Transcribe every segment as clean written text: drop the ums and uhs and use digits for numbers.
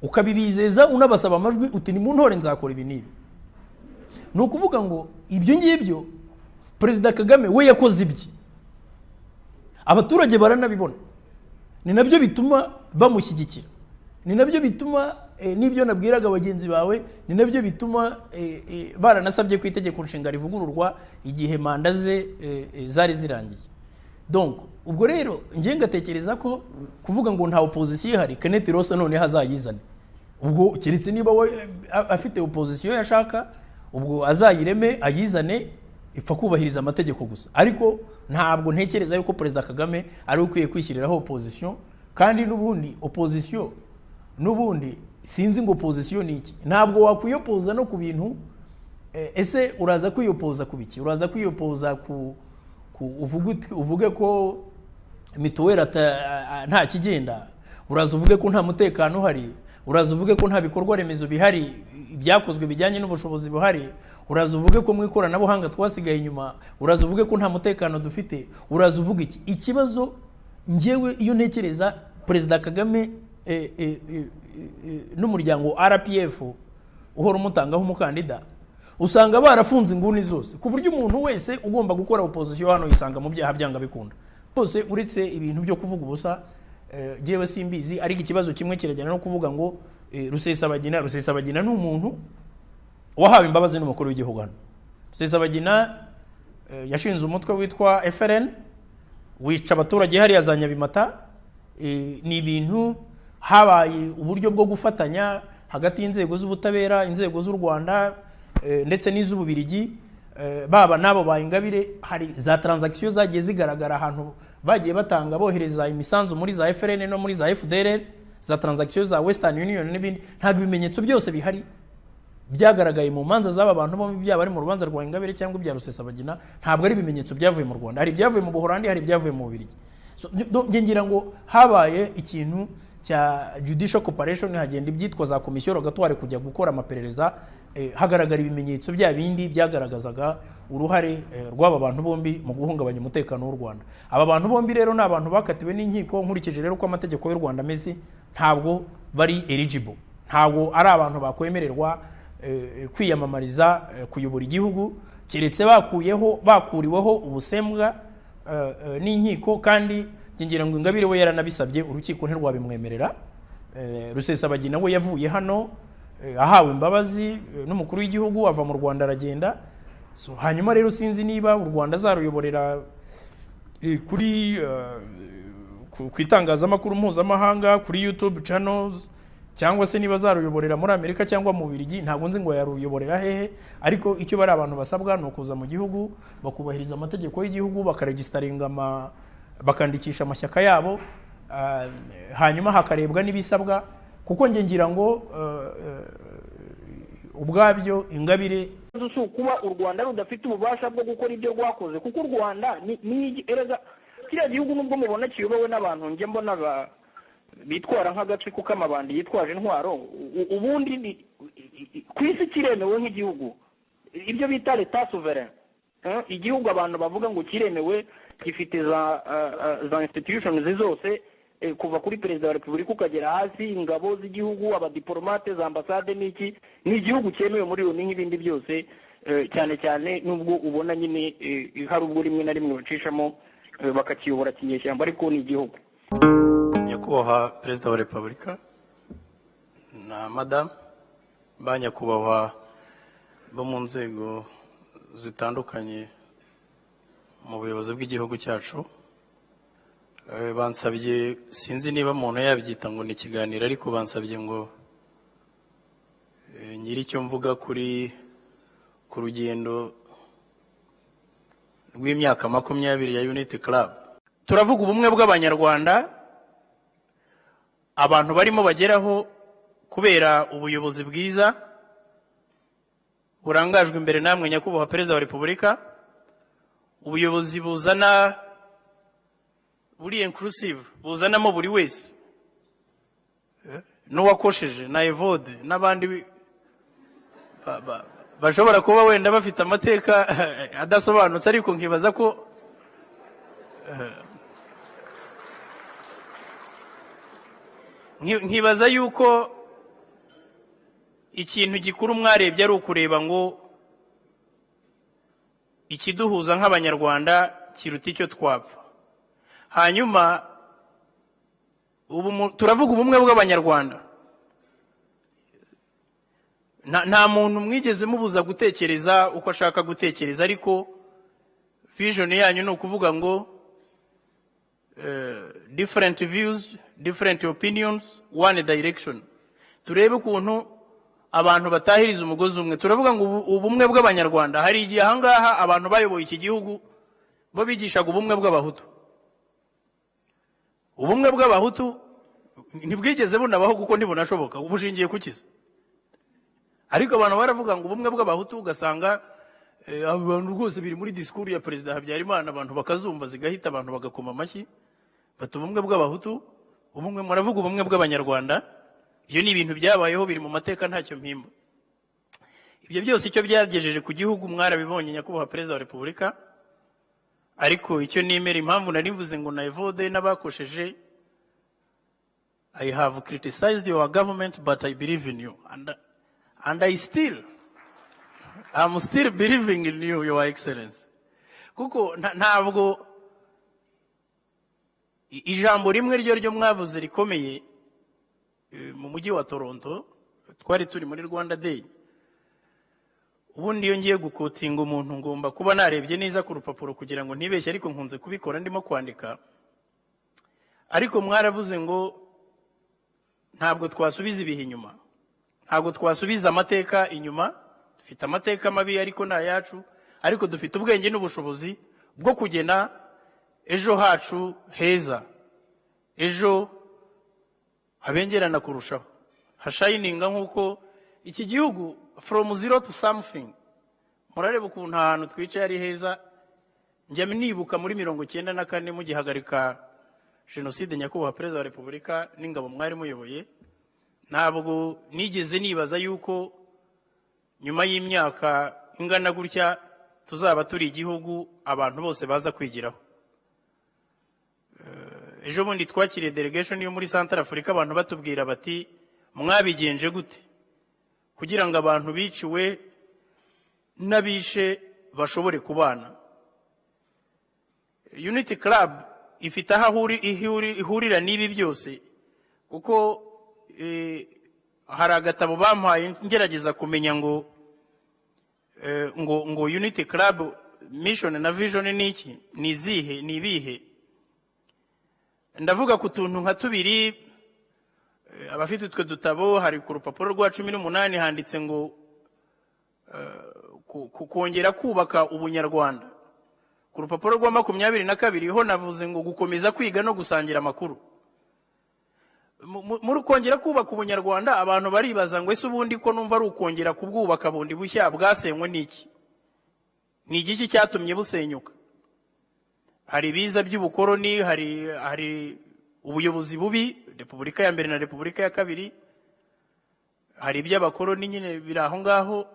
ukabibizeza unabasaba amajwi uti ni mu ntore nzakora ibi nibi. Ni ukuvuga ngo ibyo ngibyo Perezida Kagame we yakoze ibye, abaturage baranabibona, ni nabyo bituma bamushyigikira, ni nabyo bituma n'ibyo nabwiraga abagenzi bawe, ni nabyo bituma baranasabye ku itegeko nshinga rivugururwa igihe manda ze zari zirangiye. Donc ubwo rero ngiye ngatekereza ko kuvuga ngo nta opposition ihari, Kenneth Rosa none hazayizane, ubwo keretse niba we afite opposition yashaka, ubwo azayireme ayizane, ipfa kubahiriza amategeko gusa. Ariko ntabwo ntekereza yuko Perezida Kagame ari ukwiye kwishyiriraho opposition, kandi n'ubundi opposition n'ubundi sinzi ngo opposition ni iki. Ntabwo wakwiyopoza no ku bintu ese uraza kwiyopoza ku biki? Uraza kwiyopoza ku uvuge ko mituweli nta kigenda, uraza uvuge ko nta mutekano uhari, uraza uvuge ko nta bikorwa remezo bihari byakozwe bijyanye n'ubushobozi buhari, uraza uvuge ko mu ikoranabuhanga twasigaye inyuma, uraza uvuge ko nta mutekano dufite, uraza uvuga iki? Ikibazo ngewe iyo ntekereza Perezida Kagame n'umuryango RPF uhora umutangaho umukandida, usanga barafunze inguni zose ku buryo umuntu wese ugomba gukora opposition hano yisanga mu byaha byanga bikunda bose. Uretse ibintu byo kuvuga ubusa, jewe simbizi, ariko ikibazo kimwe kirajyana no kuvuga ngo Rusesabagina ni umuntu wahawe imbabazi n'umukuru w'igihugu hano. Rusesabagina yashinze umutwe witwa FRN wica abaturage hariya za Nyabimata. Ni ibintu habaye uburyo bwo gufatanya hagati y'inzego z'ubutabera, inzego z'u Rwanda ndetse n'iz'Ububirigi, baba nabo ba Ingabire. Hari za transaction zagiye zigaragara ahantu bagiye batanga bohereza imisanzu muri za FRN no muri za FDLR, za transaction za Western Union n'ibindi. Ntabwo ibimenyetso byose bihari byagaragaye mu manza z'aba bantu bombi, byaba ari mu rubanza rwa Ingabire cyangwa ibya Rusesabagina. Ntabwo ari ibimenyetso byavuye mu Rwanda, hari ibyavuye mu Buholandi, hari ibyavuye mu Bubiligi. So ngira ngo habaye ikintu cya judicial cooperation, hagenda ibyitwa za komisiyo rogatoire kujya gukora amaperereza, hagaragara ibimenyetso bya bindi byagaragazaga uruhare rw'aba bantu bombi mu guhungabanya umutekano w'u Rwanda. Aba bantu bombi rero ni abantu bakatiwe n'inkiko. Nkurikije rero ko amategeko y'u Rwanda ameze, ntabwo bari eligible, ntabwo ari abantu bakwemererwa kwiyamamariza kuyobora igihugu, keretse bakuriweho ubusembwa n'inkiko. Kandi ngira ngo Ingabire we yaranabisabye, urukiko ntirwabimwemerera. Rusesabagina we yavuye hano ahawe imbabazi n'umukuru w'igihugu, ava mu Rwanda aragenda. So hanyuma rero sinzi niba u Rwanda zaruyoborera kuri ku itangazamakuru mpuzamahanga, kuri YouTube channels, cyangwa se niba zaruyoborera muri Amerika cyangwa mu Bubiligi. Ntabwo nzi ngo yaruyoborera hehe, ariko icyo bari abantu basabwa no kuza mu gihugu bakubahiriza amategeko y'igihugu, bakaregistaringa bakandikisha amashyaka yabo, hanyuma hakarebwa n'ibisabwa. Kuko ngira ngo ubwabyo Ingabire kuba u Rwanda rudafite ububasha bwo gukora ibyo rwakoze, kuko u Rwanda ni erega kiriya gihugu nubwo mubona kiyobowe n'abantu njye mbona bitwara nk'agace kuko amabandi yitwaje intwaro, ubundi ku isi kiremewe nk'igihugu, ibyo bita l'etat souverain. Igihugu abantu bavuga ngo kiremewe, gifite za institutions zose, kuva kuri Perezida wa Repubulika ukagera hasi, ingabo z'igihugu, abadiplomate, za ambasade, n'iki. Ni igihugu cyemewe muri yo n'ibindi byose, cyane cyane nubwo ubona nyine hari ubwo rimwe na rimwe bacishamo bakakiyobora kinyeshyamba, ariko ni igihugu. Nyakubahwa Perezida wa Repubulika na Madame ba nyakubahwa bo mu nzego zitandukanye mu buyobozi bw'igihugu cyacu, bansabye, sinzi niba umuntu yabyita ngo ni ikiganiro, ariko bansabye ngo nyiri icyo mvuga ku rugendo rw'imyaka 20 ya Unity Club. Turavuga ubumwe bw'Abanyarwanda abantu barimo bageraho kubera ubuyobozi bwiza burangajwe imbere namwe nyakubahwa Perezida wa Repubulika. Ubuyobozi buzana buri inclusive, buzanamo buri wese, n'uwakosheje na Evode n'abandi bashobora kuba wenda bafite amateka adasobanutse, ariko nkibaza ko nkibaza yuko ikintu gikuru mwarebye ari ukureba ngo ikiduhuza nk'abanyarwanda kiruta icyo twapfa. Hanyuma turavuga ubumwe bw'abanyarwanda, nta muntu mwigeze mubuza gutekereza uko ashaka gutekereza, ariko vision yanyu ni ukuvuga ngo different views, different opinions, one direction. Turebe ukuntu abantu batahiriza umugozi umwe. Turavuga ngo ubumwe bw'abanyarwanda, hari igihe ahangaha abantu bayoboye iki gihugu bo bigishaga ubumwe bw'abahutu. Ubumwe bw'abahutu ntibwigeze bunabaho kuko ntibunashoboka, ubushingiye kukiza. Ariko abantu baravuga ngo ubumwe bw'abahutu, ugasanga abantu rwose biri muri disikuru ya Perezida Habyarimana, abantu bakazumva zigahita, abantu bagakoma amashyi, bati ubumwe bw'abahutu, ubumwe. Muravuga ubumwe bw'abanyarwanda, ibyo ni ibintu byabayeho, biri mu mateka, ntacyo mpimba. Ibyo byose icyo byagejeje ku gihugu mwarabibonye, nyakubahwa Perezida wa Repubulika. Ariko icyo nemera, impamvu nari mvuze ngo na Evode n'abakosheje, I have criticized your government but I believe in you, and I'm still believing in you, Your Excellency. Kuko ntabwo ijambo rimwe ryo mwavuze rikomeye mu mujyi wa Toronto, twari turi muri Rwanda Day. Ubundi iyo ngiye gukotinga umuntu ngomba kuba narebye neza ku rupapuro kugira ngo ntibeshye, ariko nkunze kubikora ndimo kwandika. Ariko mwaravuze ngo ntabwo twasubiza ibihe inyuma, ntabwo twasubiza amateka inyuma. Dufite amateka mabi ariko na yacu, ariko dufite ubwenge n'ubushobozi bwo kugena ejo hacu heza, ejo habengerana kurushaho, hashininga nk'uko iki gihugu from zero to something. Murareba ukuntu ahantu twicaye ari heza. Njya nibuka muri 1994 mugihagarika jenoside, nyakubahwa Perezida wa Repubulika n'ingabo mwari muyoboye, ntabwo nigeze nibaza yuko nyuma y'imyaka ingana gutya tuzaba turi igihugu abantu bose baza kwigiraho. Ejo bundi twakiriye delegation yo muri Central Africa, abantu batubwira bati mwabigenje gute kugira ngo abantu biciwe n'abishe bashobore kubana. Unity Club ifite aho ihurira n'ibi byose, kuko hari agatabo bampaye ngerageza kumenya ngo Unity Club mission na vision ni iki, ni izihe, ni ibihe. Ndavuga ku tuntu nka tubiri. Abafite utwe dutabo, hari ku rupapuro rwa 18 handitse ngo kongera kubaka ubunyarwanda. Ku rupapuro rwa 22 ho navuze ngo gukomeza kwiga no gusangira amakuru. Muri kongera kubaka ubunyarwanda, abantu baribaza ngo ese ubundi ko numva ari ukongera kubwubaka bundi bushya, bwasenywe n'iki? Ni igiki cyatumye busenyuka? Hari biza by'ubukoroni, hari ubuyobozi bubi, Repubulika ya mbere na Repubulika ya kabiri, hari iby'abakoroni nyine biri aho ngaho.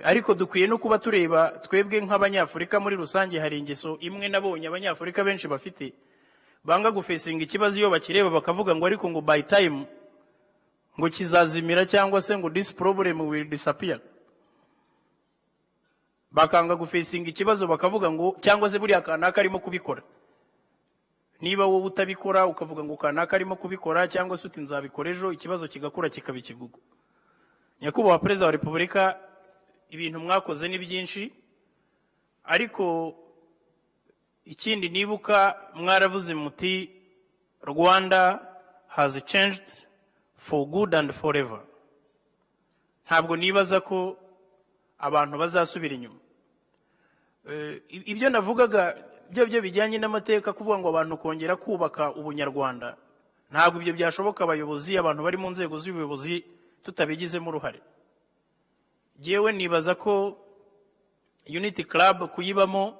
Ariko dukwiye no kuba tureba twebwe nk'abanyafurika muri rusange. Hari ingeso imwe nabonye abanyafurika benshi bafite, banga gufesinga ikibazo iyo bakireba bakavuga ngo ariko ngo by time ngo kizazimira, cyangwa se ngo this problem will disappear. Bakanga gufesinga ikibazo bakavuga ngo cyangwa se buriya kanaka arimo kubikora. Niba wowe utabikora ukavuga ngo kanaka arimo kubikora, cyangwa se uti nzabikora ejo, ikibazo kigakura kikaba ikigugu. Nyakubahwa Perezida wa Repubulika, ibintu mwakoze ni byinshi, ariko ikindi nibuka mwaravuze muti Rwanda has changed for good and forever. Ntabwo nibaza ko abantu bazasubira inyuma. Ibyo navugaga byo bijyanye n'amateka, kuvuga ngo abantu kongera kubaka ubunyarwanda, ntabwo ibyo byashoboka abayobozi, abantu bari mu nzego z'ubuyobozi tutabigizemo uruhare. Jewe nibaza ko Unity Club kuyibamo,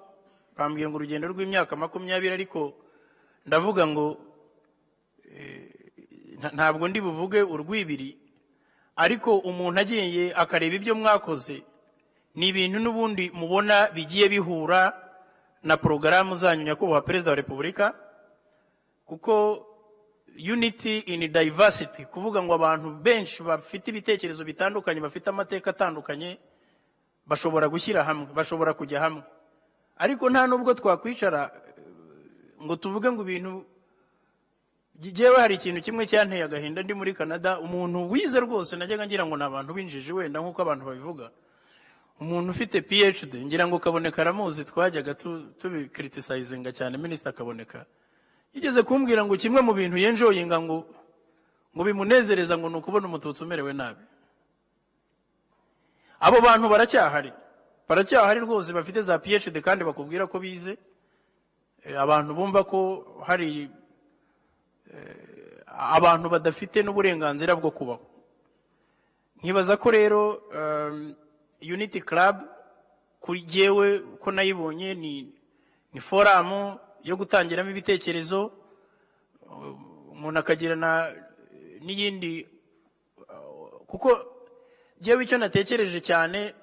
bambwiye ngo urugendo rw'imyaka 20, ariko ndavuga ngo ntabwo ndi buvuge urwibiri, ariko umuntu agiye akareba ibyo mwakoze, ni ibintu n'ubundi mubona bigiye bihura na porogaramu zanyu, nyakubahwa Perezida wa Repubulika. Kuko unity in diversity, kuvuga ngo abantu benshi bafite ibitekerezo bitandukanye, bafite amateka atandukanye, bashobora gushyira hamwe, bashobora kujya hamwe. Ariko nta nubwo twakwicara ngo tuvuge ngo ibintu. Jewe hari ikintu kimwe cyanteye agahinda ndi muri Canada, umuntu wize rwose najyaga ngira ngo nabantu binjije wenda nkuko abantu babivuga, umuntu ufite PhD ngira ngo Kaboneka aramuzi, twajyaga tubicriticizing cyane, minister Kaboneka yigeze kumbwira ngo kimwe mu bintu yenjoyinga ngo bimunezereza ngo nukubona umututsi umerewe nabi. Abo bantu baracyahari rwose, bafite za PhD kandi bakubwira ko bize, abantu bumva ko hari abantu badafite n'uburenganzira bwo kubaho. Nkibaza ko rero Unity Club kuri jewe ko nayibonye ni forum yo gutangiramo ibitekerezo, umuntu akagirana n'iyindi, kuko jewe icyo natekereje cyane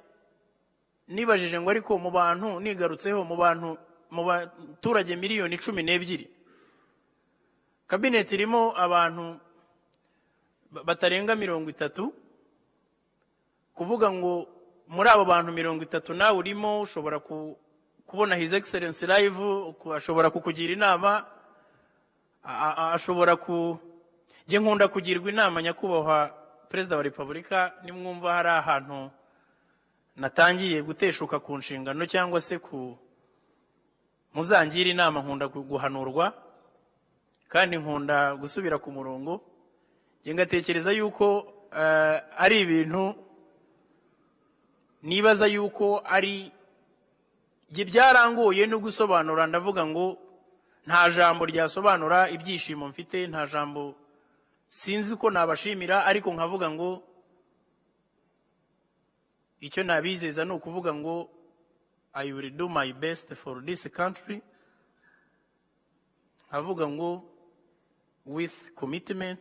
nibajije ngo ariko mu bantu nigarutseho mu baturage miliyoni 12, kabineti irimo abantu batarenga 30, kuvuga ngo muri abo bantu 30 nawe urimo, ushobora kubona His Excellency live, ashobora kukugira inama, ashobora je nkunda kugirwa inama nyakubahwa Perezida wa Repubulika, nimwumva hari ahantu natangiye guteshuka ku nshingano cyangwa se muzangira inama, nkunda guhanurwa kandi nkunda gusubira ku murongo. Ngatekereza yuko ari ibintu nibaza yuko ari byarangoye no gusobanura. Ndavuga ngo nta jambo ryasobanura ibyishimo mfite, nta jambo sinzi ko nabashimira, ariko nkavuga ngo icyo nabizeza ni ukuvuga ngo I will do my best for this country. Nkavuga ngo with commitment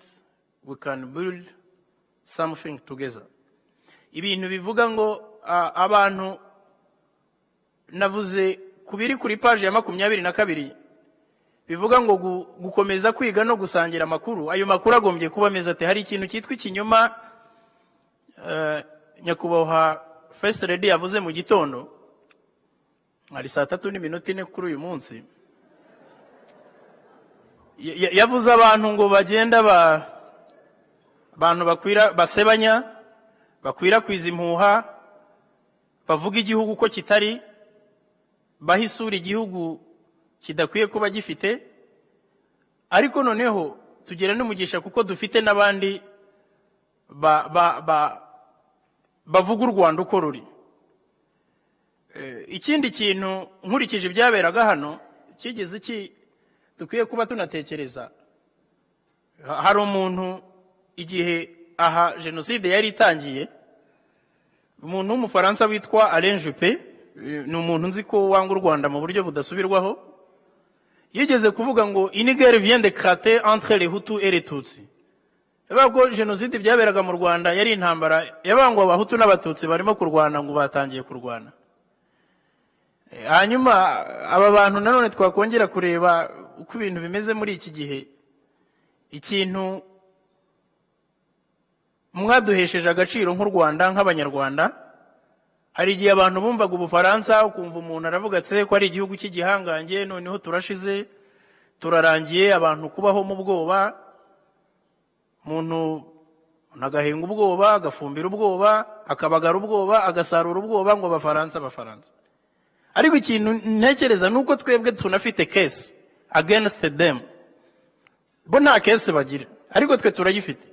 we can build something together. Ibintu bivuga ngo abantu navuze kubiri kuri page ya 22 bivuga ngo gukomeza kwiga no gusangira amakuru. Ayo makuru agombye kuba meza ate. Hari ikintu cyitwa ikinyoma nyakubahwa First Lady yavuze mu gitondo, ari 3:04 kuri uyu munsi, yavuze abantu ngo bagenda abantu basebanya, bakwirakwiza impuha, bavuga igihugu ko kitari, bahisura igihugu kidakwiye kuba gifite. Ariko noneho tugera n'umugisha kuko dufite n'abandi bavuga u Rwanda uko ruri. Ikindi kintu nkurikije ibyaberaga hano kigeze iki dukwiye kuba tunatekereza, hari umuntu igihe aha jenoside yari itangiye, umuntu w'umufaransa witwa Alain Juppé, ni umuntu nzi ko wanga u Rwanda mu buryo budasubirwaho, yigeze kuvuga ngo une guerre vient d'éclater entre les Hutus et les Tutsis. Yabago jenoside byaberaga mu Rwanda yari intambara, yabangwa abahutu n'abatutsi barimo kurwana ngo batangiye kurwana. Hanyuma aba bantu nanone twakongera kureba uko ibintu bimeze muri iki gihe. Ikintu mwaduhesheje agaciro nk'u Rwanda nk'abanyarwanda, hari igihe abantu bumvaga Ubufaransa ukumva umuntu aravuga ati ko ari igihugu cy'igihangange, noneho turashize turarangiye, abantu kubaho mu bwoba, umuntu nagahenga ubwoba, agafumbira ubwoba, akabagara ubwoba, agasarura ubwoba ngo Abafaransa. Ariko ikintu ntekereza nuko twebwe tunafite case against them, bo nta case bagira, ariko twe turagifite.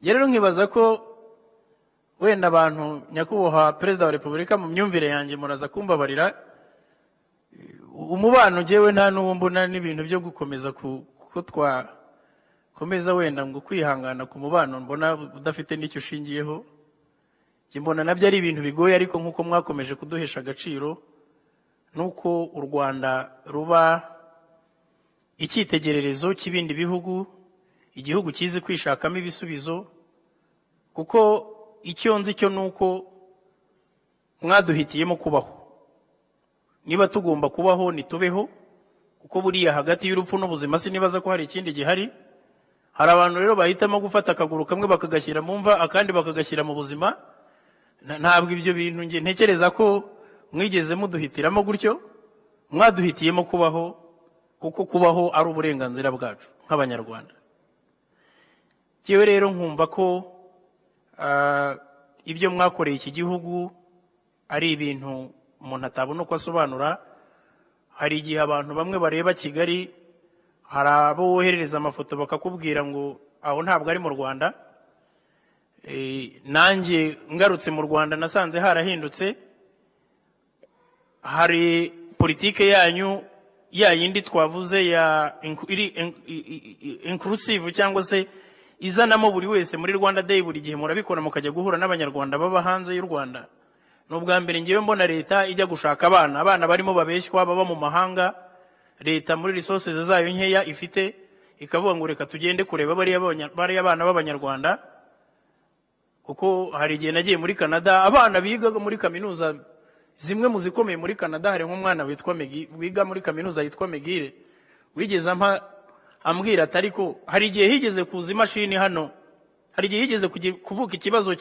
Rero nkibaza ko wenda abantu nyakubahwa Perezida wa Repubulika mu myumvire yanjye muraza kumbabarira, umubano jewe nta n'uwo mbona n'ibintu byo gukomeza ko twakomeza wenda ngo kwihangana ku mubano mbona udafite n'icyo ushingiyeho. Mbona nabyo ari ibintu bigoye, ariko nkuko mwakomeje kuduhesha agaciro, nuko u Rwanda ruba icyitegererezo cy'ibindi bihugu, igihugu kizi kwishakamo ibisubizo, kuko icyo nzi cyo nuko mwaduhitiyemo kubaho. Niba tugomba kubaho nitubeho, kuko buriya hagati y'urupfu n'ubuzima sinibaza ko hari ikindi gihari. hari abantu rero bahitamo gufata akaguru kamwe bakagashyira mu mva akandi bakagashyira mu buzima. Ntabwo ibyo bintu nge ntekereza ko mwigeze muduhitiramo gutyo, mwaduhitiyemo kubaho, kuko kubaho ari uburenganzira bwacu nk'abanyarwanda. Jewe rero nkumva ko ibyo mwakoreye iki gihugu ari ibintu umuntu atabona uko asobanura. Hari igihe abantu bamwe bareba Kigali, hari abo woherereza amafoto bakakubwira ngo aho ntabwo ari mu Rwanda. Nanjye ngarutse mu Rwanda nasanze harahindutse. Hari politike yanyu ya yindi twavuze ya inclusive cyangwa se izanamo buri wese muri Rwanda Day. Buri gihe murabikora mukajya guhura n'abanyarwanda baba hanze y'u Rwanda. N'ubwa mbere ngewe mbona leta ijya gushaka abana barimo babeshywa baba mu mahanga. Leta muri resources zayo nkeya ifite ikavuga ngo reka tugende kureba bari abana b'abanyarwanda. Kuko hari igihe nagiye muri Canada, abana biga muri kaminuza zimwe mu zikomeye muri Canada, hari nk'umwana wiga muri kaminuza yitwa McGill, wigeze ambwira atari ko hari igihe higeze kuza imashini hano, hari igihe higeze kuvuka ikibazo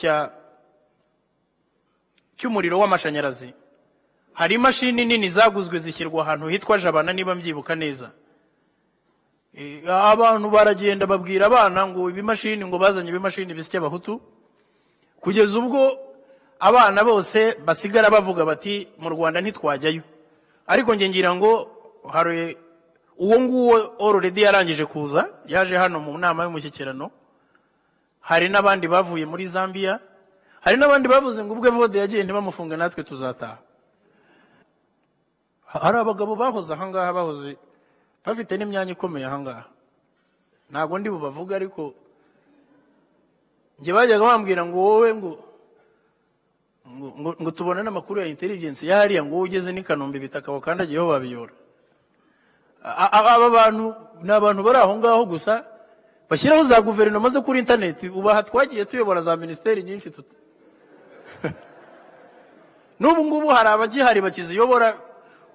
cy'umuriro w'amashanyarazi. Hari imashini nini zaguzwe zishyirwa ahantu hitwa Jabana niba mbyibuka neza. Abantu baragenda babwira abana ngo ibimashini, ngo bazanye ibimashini bisya abahutu, kugeza ubwo abana bose basigara bavuga bati mu Rwanda ntitwajyayo. Ariko nge ngira ngo hari uwo nguwo already yarangije kuza, yaje hano mu nama y'umushyikirano. Hari n'abandi bavuye muri Zambia, hari n'abandi bavuze ngo ubwo Evode yagiye ntibamufunga natwe tuzataha. Hari abagabo bahoze ahangaha, bahoze bafite n'imyanya ikomeye ahangaha, ntabwo ndi bubavuga, ariko nge bajyaga bambwira ngo wowe ngo tubona n'amakuru ya intelligence yahariya ngo ugeze ni Kanombe bitaka wakandagiyeho babiyora. Aba bantu ni abantu bari aho ngaho gusa bashyiraho za guverinoma zo kuri internet. Ubaha twagiye tuyobora za ministeri nyinshi n'ubu ngubu hari abagihari bakiziyobora.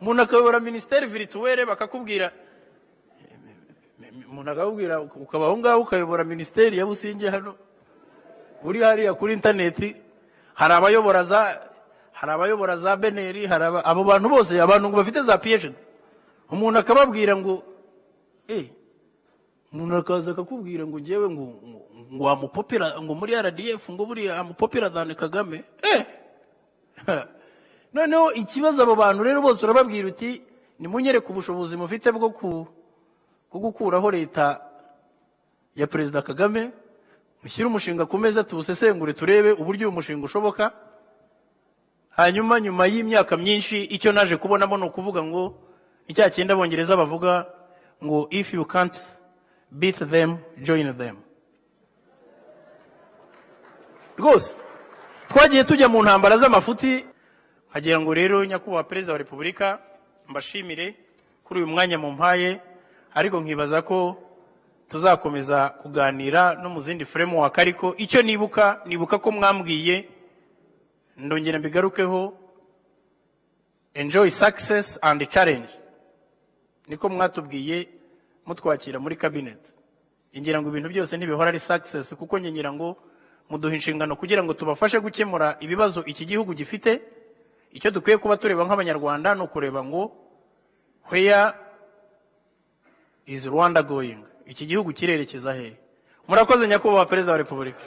Umuntu akayobora ministeri virtuelle bakakubwira, umuntu akakubwira ukabaho ngaho ukayobora ministeri ya Businge hano uri hariya kuri internet. Hari abayobora za Beneri, hari abo bantu bose, abantu ngo bafite za PhD. Umuntu akababwira ngo umuntu akaza akakubwira ngo ngewe ngo amupopera ngo muri RDF ngo buri amupopera than Kagame. Noneho ikibazo abo bantu rero bose urababwira uti nimunyereke ubushobozi mufite bwo gukuraho leta ya Perezida Kagame, mushyire umushinga ku meza tuwusesengure turebe uburyo uyu mushinga ushoboka. Hanyuma nyuma y'imyaka myinshi icyo naje kubonamo ni ukuvuga ngo icya cyenda Abongereza bavuga ngo if you can't beat them join them. Rwose twagiye tujya mu ntambara z'amafuti. Hagira ngo rero nyakubahwa Perezida wa Repubulika mbashimire kuri uyu mwanya mu mpaye, ariko nkibaza ko tuzakomeza kuganira no mu zindi framework. Ariko icyo nibuka ko mwambwiye, ndongera mbigarukeho, enjoy success and challenge. Niko mwatubwiye mutwakira muri cabinet. Ngira ngo ibintu byose ntibihora ari success, kuko ngira ngo muduha inshingano kugira ngo tubafashe gukemura ibibazo iki gihugu gifite. Icyo dukwiye kuba tureba nk'abanyarwanda no kureba ngo where is Rwanda going, iki gihugu kirerekeza he. Murakoze nyakubahwa Perezida wa Repubulika.